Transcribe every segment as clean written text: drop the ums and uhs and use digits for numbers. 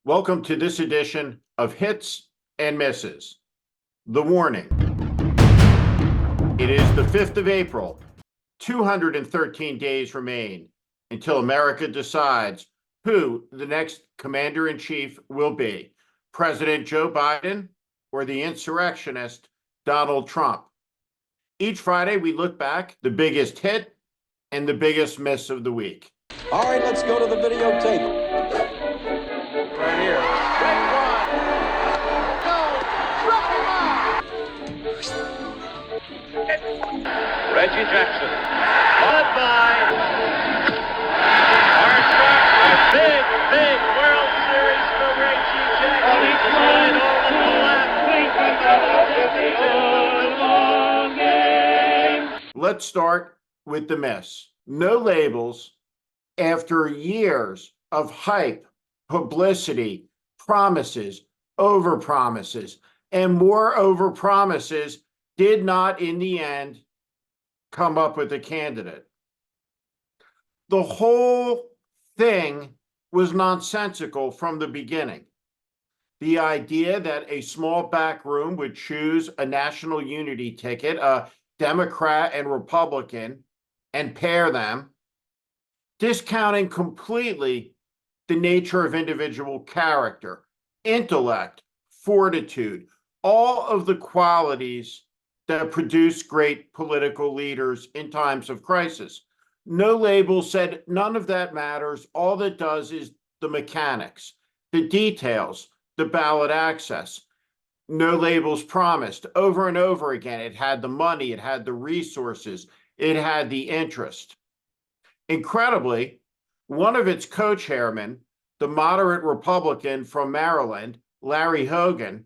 Welcome to this edition of Hits and Misses. The warning. It is the 5th of April. 213 days remain until America decides who the next commander-in-chief will be, President Joe Biden or the insurrectionist Donald Trump. Each Friday, we look back the biggest hit and the biggest miss of the week. All right, let's go to the videotape. Right here. Take one. Go. Reggie Jackson. Followed by our big World Series for Reggie Jackson. He's slid over the left. Let's start with the miss. No labels after years of hype, publicity, promises, overpromises, and more overpromises did not in the end come up with a candidate. The whole thing was nonsensical from the beginning. The idea that a small back room would choose a national unity ticket, a Democrat and Republican, and pair them, discounting completely the nature of individual character, intellect, fortitude, all of the qualities that produce great political leaders in times of crisis. No label said none of that matters. All that does is the mechanics, the details, the ballot access. No labels promised over and over again. It had the money, it had the resources, it had the interest. Incredibly, one of its co-chairmen, the moderate Republican from Maryland, Larry Hogan,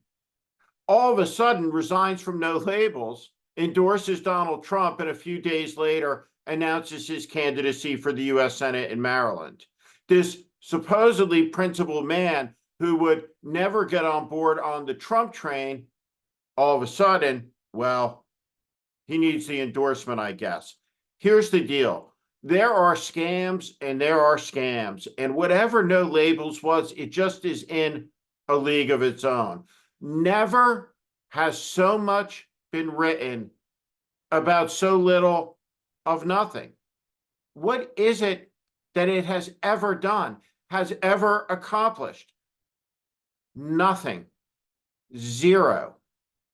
all of a sudden resigns from No Labels, endorses Donald Trump, and a few days later announces his candidacy for the U.S. Senate in Maryland. This supposedly principled man who would never get on board on the Trump train, all of a sudden, well, he needs the endorsement, I guess. Here's the deal. There are scams and there are scams. And whatever No Labels was, it just is in a league of its own. Never has so much been written about so little of nothing. What is it that it has ever done, has ever accomplished? Nothing. Zero.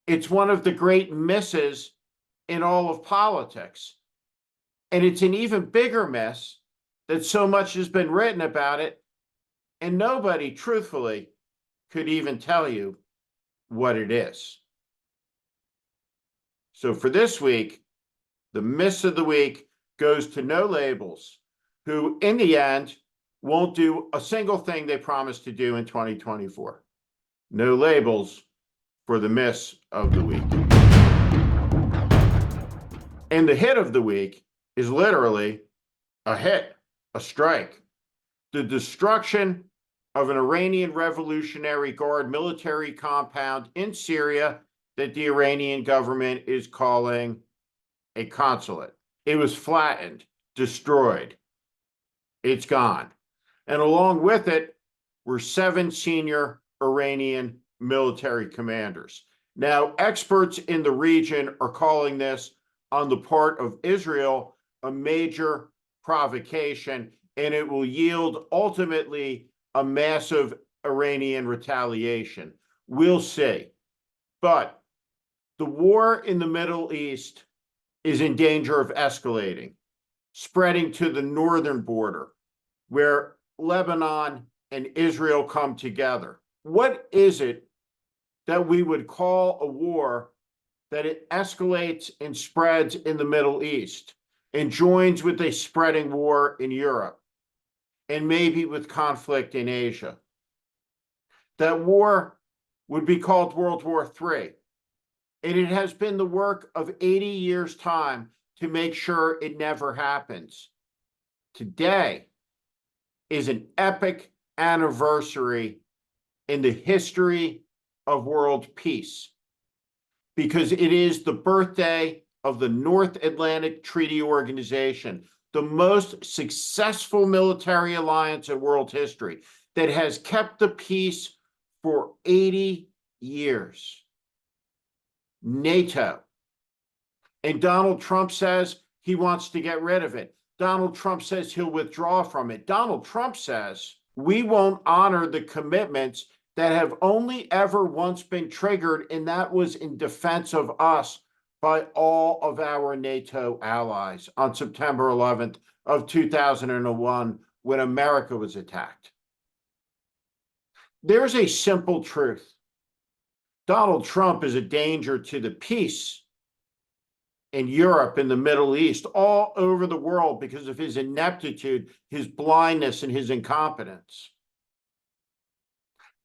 It's one of the great misses in all of politics. And it's an even bigger miss that so much has been written about it, and nobody, truthfully, could even tell you what it is. So for this week, the miss of the week goes to No Labels, who in the end won't do a single thing they promised to do in 2024. No Labels for the miss of the week. And the hit of the week is literally a hit, a strike. The destruction of an Iranian Revolutionary Guard military compound in Syria that the Iranian government is calling a consulate. It was flattened, destroyed. It's gone. And along with it were 7 senior Iranian military commanders. Now, experts in the region are calling this, on the part of Israel, a major provocation, and it will yield ultimately a massive Iranian retaliation. We'll see. But the war in the Middle East is in danger of escalating, spreading to the northern border, where Lebanon and Israel come together. What is it that we would call a war that it escalates and spreads in the Middle East and joins with a spreading war in Europe and maybe with conflict in Asia? That war would be called World War III. And it has been the work of 80 years' time to make sure it never happens. Today is an epic anniversary in the history of world peace, because it is the birthday of the North Atlantic Treaty Organization, the most successful military alliance in world history. that has kept the peace for 80 years. NATO. And Donald Trump says he wants to get rid of it. Donald Trump says he'll withdraw from it. Donald Trump says we won't honor the commitments that have only ever once been triggered, and that was in defense of us by all of our NATO allies on September 11th of 2001 when America was attacked. There's a simple truth. Donald Trump is a danger to the peace in Europe, in the Middle East, all over the world because of his ineptitude, his blindness, and his incompetence.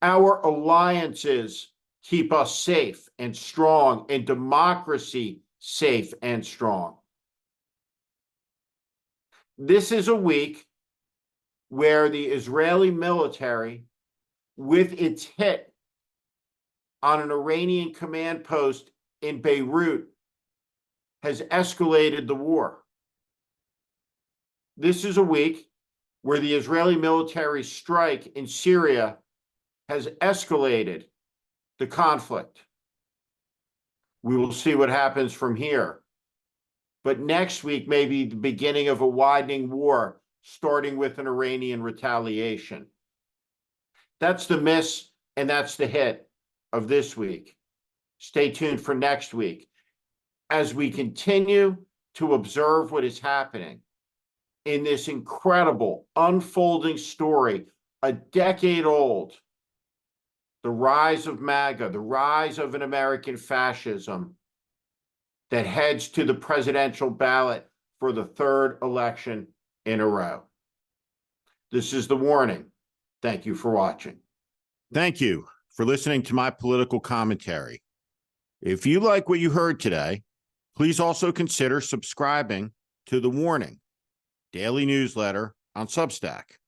Our alliances keep us safe and strong, and democracy safe and strong. This is a week where the Israeli military, with its hit on an Iranian command post in Beirut, has escalated the war. This is a week where the Israeli military strike in Syria has escalated the conflict. We will see what happens from here. But next week may be the beginning of a widening war, starting with an Iranian retaliation. That's the miss and that's the hit of this week. Stay tuned for next week as we continue to observe what is happening in this incredible unfolding story, a decade old, the rise of MAGA, the rise of an American fascism that heads to the presidential ballot for the third election in a row. This is The Warning. Thank you for watching. Thank you for listening to my political commentary. If you like what you heard today, please also consider subscribing to The Warning daily newsletter on Substack.